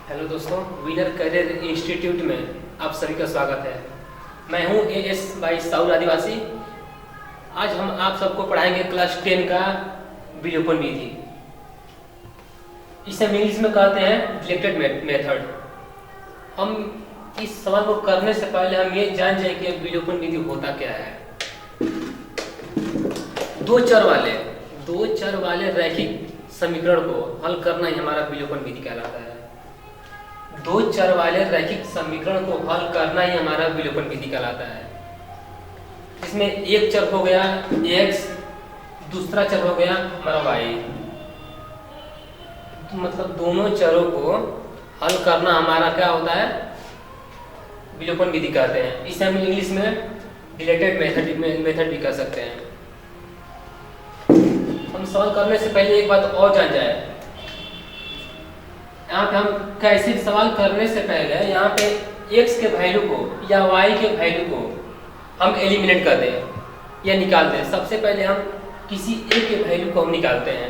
Hello दोस्तों, winner career institute में आप सभी का स्वागत है। मैं हूं एएस बाई साउल आदिवासी। आज हम आप सबको पढ़ाएंगे क्लास 10 का विलोपन विधि। इसे हम इंग्लिश में कहते हैं डिलेक्टेड मेथड। हम इस सवाल को करने से पहले हम ये जान जाए कि विलोपन विधि होता क्या है। दो चर वाले रैखिक समीकरण को हल करना ही हमारा विलोपन विधि कहलाता है। दो चर वाले रैखिक समीकरण को हल करना ही हमारा विलोपन विधि कहलाता है। इसमें एक चर हो गया x, दूसरा चर हो गया हमारा y। मतलब दोनों चरों को हल करना हमारा क्या होता है, विलोपन विधि कहते हैं। इसे हम इंग्लिश में डिलेक्टेड मेथड भी कह सकते हैं। हम सॉल्व करने से पहले एक बात और जान जाए। यहाँ पे हम कैसे सवाल करने से पहले यहाँ पे x के वैल्यू को या y के वैल्यू को हम एलिमिनेट कर दें या निकालते हैं। सबसे पहले हम किसी a के वैल्यू को हम निकालते हैं।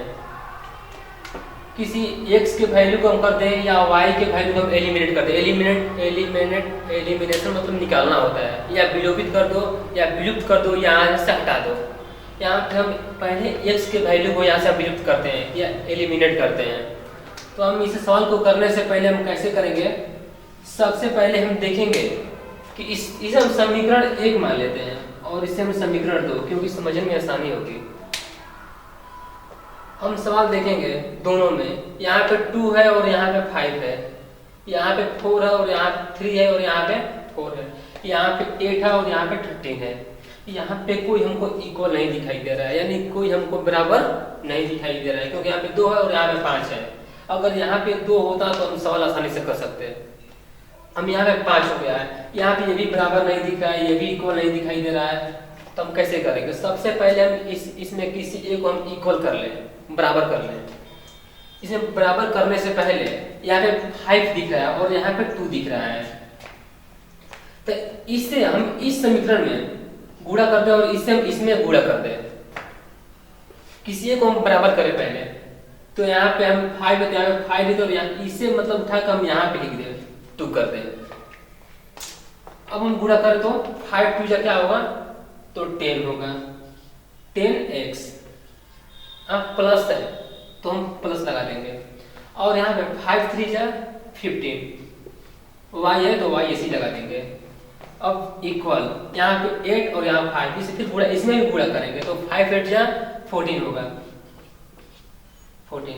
किसी x के वैल्यू को हम कर दें या y के वैल्यू को हम एलिमिनेट कर दें। एलिमिनेशन मतलब निकालना होता है, या विलोपित कर दो या विलुप्त कर दो, यहाँ से हटा दो। यहाँ पे हम पहले x के वैल्यू को यहाँ से विलुप्त करते हैं या एलिमिनेट करते हैं। तो हम इस सवाल को करने से पहले हम कैसे करेंगे, सबसे पहले हम देखेंगे कि इसे हम समीकरण 1 मान लेते हैं और इसे हम समीकरण 2, क्योंकि समझने में आसानी होगी। हम सवाल देखेंगे दोनों में, यहाँ पे 2 है और यहाँ पे 5 है, यहाँ पे 4 है और यहाँ पे 3 है और यहाँ पे 4 है, यहाँ पे 8 है और यहाँ पे 13 है। यहाँ पे कोई हमको इक्वल नहीं दिखाई दे रहा है, यानी कोई हमको बराबर नहीं दिखाई दे रहा है, क्योंकि यहाँ पे 2 है और यहाँ पे 5 है। अगर यहाँ पे 2 होता तो हम सवाल आसानी से कर सकते हैं। हम यहाँ पे 5 हो गया है, यहाँ पे ये भी बराबर नहीं दिख रहा है, ये भी इक्वल नहीं दिखाई दे रहा है, तो हम कैसे करेंगे। सबसे पहले हम इसमें किसी एक को हम इक्वल कर लें, बराबर कर लें। इसे बराबर करने से पहले यहाँ पे 5 दिख रहा है और यहाँ पे 2 दिख रहा है, तो इससे हम इस समीकरण में गुणा कर दें और इससे हम इसमें गुणा कर दें। किसी एक को हम बराबर करें पहले, तो यहाँ पे हम 5 है, यहाँ पे 5 है, तो यहाँ इससे मतलब उठा कर हम यहाँ पे लिख दें, 2 कर दें। अब हम गुणा करें तो 5 2 जा क्या होगा, तो 10 होगा, 10x। अब प्लस है तो हम प्लस लगा देंगे, और यहाँ पे 5 3 जा 15, y है तो y ऐसे लगा देंगे। अब इक्वल यहाँ पे 8 और यहाँ 5, इसे फिर गुणा, इसमें भी गुणा करेंगे तो 5 8 जा 14 होगा, 14।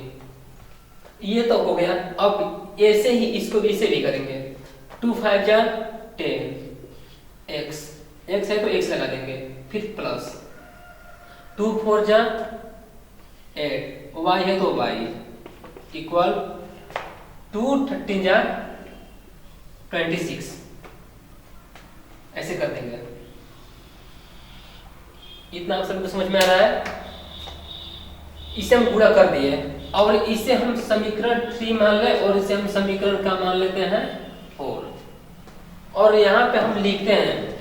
ये तो हो गया। अब ऐसे ही इसको भी इसे भी करेंगे, 2 5 जा 10, x है तो x लगा देंगे, फिर प्लस 2 4 जा 8, y है तो y इक्वल 2 13 जा 26, ऐसे कर देंगे। इतना आप सबको समझ में आ रहा है। इसे हम गुणा कर दिए और इसे हम समीकरण 3 मान ले और इसे हम समीकरण का मान लेते हैं 4। और यहाँ पे हम लिखते हैं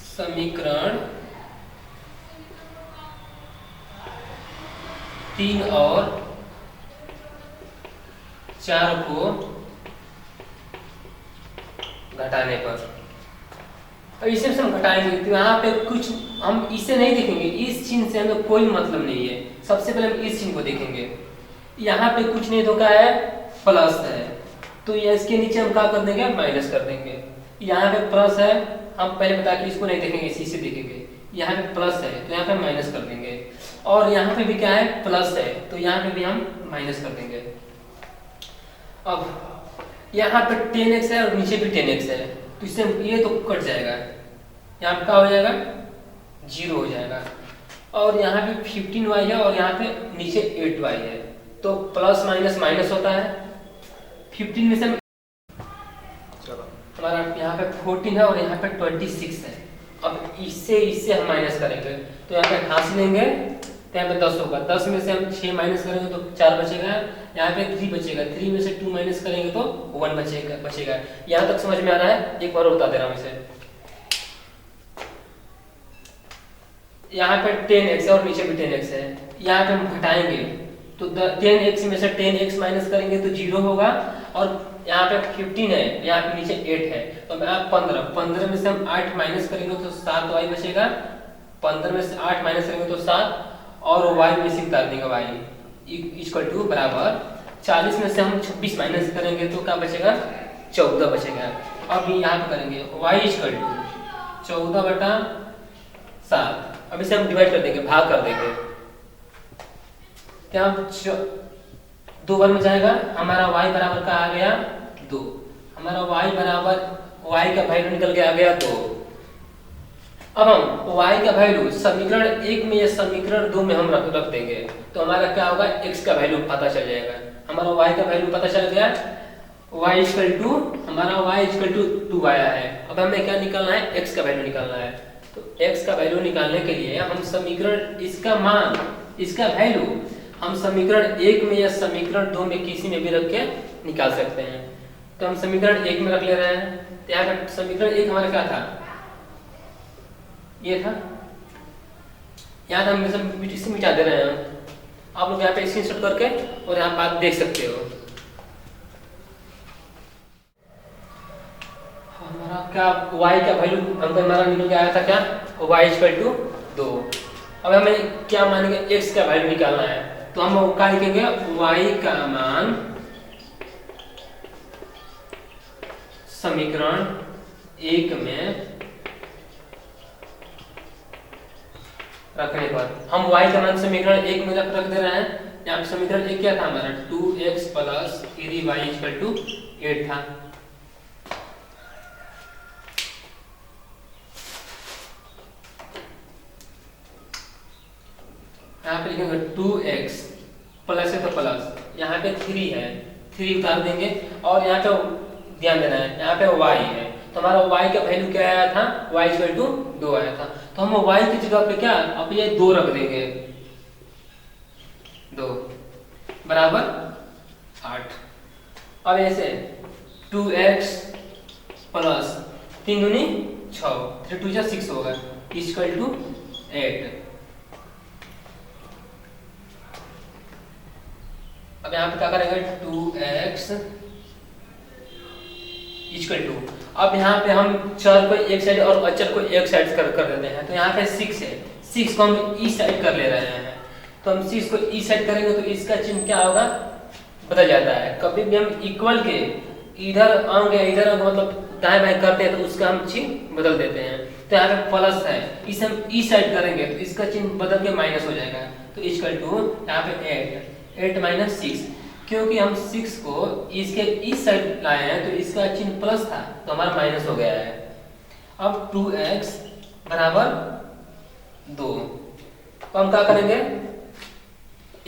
समीकरण 3 और 4 को घटाने पर, और इसे हम घटाएंगे तो यहाँ पे कुछ हम इसे नहीं देखेंगे, इस चिन्ह से हमें कोई मतलब नहीं है। सबसे पहले हम इस चिन्ह को देखेंगे, यहाँ पे कुछ नहीं तो क्या है, प्लस है, तो ये इसके नीचे हम क्या कर देंगे, माइनस कर देंगे। यहाँ पे प्लस है, हम पहले बता के इसको नहीं देखेंगे, इसी से देखेंगे। यहाँ पे प्लस है तो यहाँ पे माइनस कर देंगे, और यहाँ पे भी क्या है, प्लस है, तो यहाँ पे भी हम माइनस कर देंगे। अब यहाँ पे 10x है और नीचे भी 10x है, तो इससे ये तो कट जाएगा, यहाँ पे क्या हो जाएगा, 0 हो जाएगा। और यहाँ पे 15y है और यहाँ पे नीचे 8y है, तो प्लस माइनस माइनस होता है। 15 में से हमारा यहाँ पे 14 है और यहाँ पे 26 है। अब इससे हम माइनस करेंगे तो यहाँ पे घास लेंगे तो यहाँ पे 10 होगा, 10 में से हम 6 माइनस करेंगे तो 4 बचेगा, यहाँ पे 3 बचेगा, 3 में से 2 माइनस करेंगे तो 1 बचेगा। यहाँ तक समझ में आ रहा है। एक बार बता दे रहा हूँ इसे, यहाँ पे 10x है और नीचे भी 10x है, यहाँ पे हम घटाएंगे तो 10x में से 10x माइनस करेंगे तो 0 होगा, और यहाँ पे 15 है, यहाँ पे नीचे 8 है, तो आप 15 में से हम 8 माइनस करेंगे तो 7y बचेगा, 15 में से 8 माइनस करेंगे तो 7, और y में से उतार देंगे y इक्वल टू बराबर 40 में से हम 26 माइनस करेंगे तो क्या बचेगा, 14 बचेगा। अब यहाँ पे करेंगे y इक्वल टू 14/7, अब इसे हम डिवाइड कर देंगे, भाग कर देंगे, क्या 2 बार में जाएगा, हमारा y बराबर का आ गया 2, हमारा y बराबर y का वैल्यू निकल के आ गया 2। अब हम y का वैल्यू समीकरण 1 में या समीकरण 2 में हम रख देंगे, तो हमारा क्या होगा, x का वैल्यू पता चल जाएगा। हमारा y का वैल्यू पता चल गया, y इक्वल टू हमारा y इक्वल टू 2 आया है। अब हमें क्या निकालना है, x का वैल्यू निकालना है। तो x का वैल्यू निकालने के लिए हम समीकरण, इसका मान, इसका वैल्यू हम समीकरण 1 में या समीकरण 2 में किसी में भी रख के निकाल सकते हैं। तो हम समीकरण 1 में रख ले रहे हैं, तो यहाँ पर समीकरण 1 हमारा क्या था, ये था, यहाँ हम इसे मिटा दे रहे हैं। आप लोग यहाँ पे स्क्रीनशॉट करके और यहाँ बात देख सकते हो। हमारा क्या y का वैल्यू हमको हमारा निकल के आया था, क्या y इक्वल टू 2। अब हमें क्या मानेंगे, x का वैल्यू निकालना है, तो हम क्या लिखेंगे, y का मान समीकरण 1 में रखने पर, हम y का मान समीकरण 1 में रख दे रहे हैं। यहाँ पे समीकरण 1 क्या था हमारा, 2x plus 3y equal to 8 था। यहाँ पे लिखेंगे 2x प्लस है तो प्लस, यहाँ पे 3 है, 3 उतार देंगे, और यहाँ पे ध्यान देना है, यहाँ पे y है, तो हमारा y का वैल्यू क्या आया था, y इक्वल टू 2 आया था, तो हम y की जगह पे क्या, अब ये 2 रख देंगे, 2 बराबर 8। अब ऐसे 2x प्लस 3 दूनी 6, 3 2 6 होगा, इक्वल टू 8। अब यहाँ पे क्या करेंगे, 2x इक्वल टू, अब यहाँ पे हम चर को एक साइड और अचर को एक साइड कर देते हैं, तो यहाँ पे 6 है, 6 को हम इस साइड कर ले रहे हैं, तो हम 6 को इस साइड करेंगे तो इसका चिन्ह क्या होगा, बदल जाता है। कभी भी हम इक्वल के इधर अंग या इधर अंग मतलब दाएं बाएं करते हैं तो उसका हम चिन्ह बदल देते हैं। तो यहाँ पे प्लस है, इसे हम इस साइड करेंगे तो इसका चिन्ह बदल के माइनस हो जाएगा, तो इक्वल टू यहाँ पे 8 माइनस 6, क्योंकि हम 6 को इसके इस साइड लाए हैं तो इसका चिन्ह प्लस था तो हमारा माइनस हो गया है। अब 2x बराबर 2, तो हम क्या करेंगे,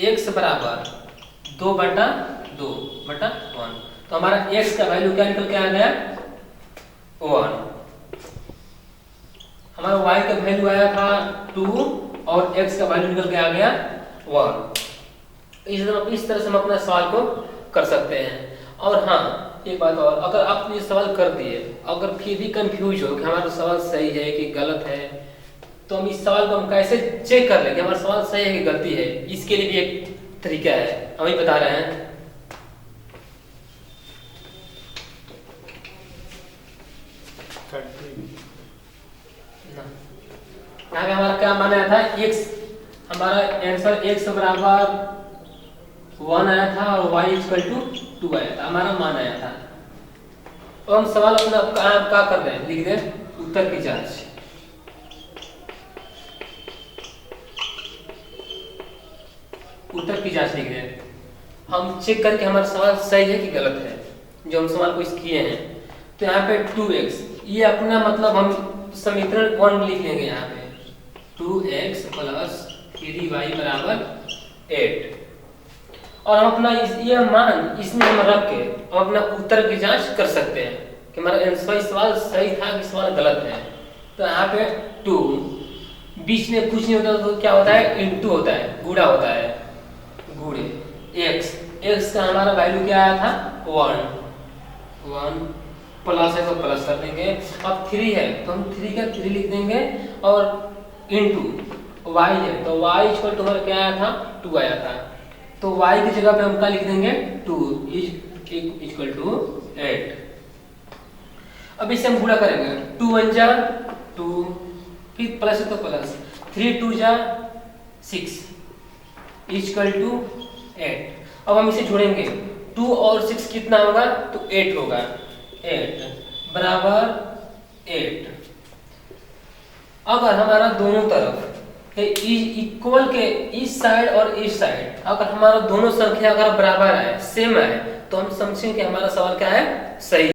x बराबर 2/2/1, तो हमारा x का वैल्यू क्या निकल के आ गया, 1। हमारा y का वैल्यू आया था 2 और x का वैल्यू निकल के आ गया 1। इस तरह से हम अपना सवाल को कर सकते हैं। और हाँ, एक बात और, अगर आप ये सवाल कर दिए, अगर फिर भी कंफ्यूज हो कि हमारा सवाल सही है कि गलत है, तो हम इस सवाल को हम कैसे चेक कर लें कि हमारा सवाल सही है कि गलती है, इसके लिए भी एक तरीका है, हम ही बता रहे हैं। यहाँ पे हमारा क्या माना था, x, हमारा आंसर x बराबर 1 आया था और y इक्वल टू 2 आया था, हमारा मान आया था। और हम सवाल अपना क्या कर रहे हैं, लिख दें उत्तर की जांच। उत्तर की जांच लिख दें, हम चेक करके हमारा सवाल सही है कि गलत है, जो हम सवाल को किए हैं। तो यहाँ पे 2x, ये अपना मतलब हम समीकरण 1 लिख लेंगे, यहाँ पे 2x प्लस 3y बराबर 8, और हम अपना ये मान इसमें हम रख के हम अपना उत्तर की जांच कर सकते हैं कि हमारा सवाल सही था कि सवाल गलत है। तो यहाँ पे 2 बीच में कुछ नहीं होता तो क्या होता है, इंटू होता है, गुणा होता है, गुणे x का हमारा वैल्यू क्या आया था, 1 प्लस है तो प्लस कर देंगे। अब 3 है तो हम 3 का 3 लिख देंगे, और इंटू y है तो y इक्वल टू क्या आया था, 2 आया था। तो y की जगह पे हम क्या लिख देंगे 2 इक्वल टू 8। अब इसे हम गुणा करेंगे, 2 1 जा 2, फिर प्लस है तो प्लस, 3 2 जा 6 इक्वल टू 8। अब हम इसे जोड़ेंगे, 2 और 6 कितना होगा, तो 8 होगा, 8 बराबर 8। अगर हमारा दोनों तरफ इक्वल के इस साइड और इस साइड अगर हमारा दोनों संख्या अगर बराबर आए, सेम आए, तो हम समझें कि हमारा सवाल क्या है, सही।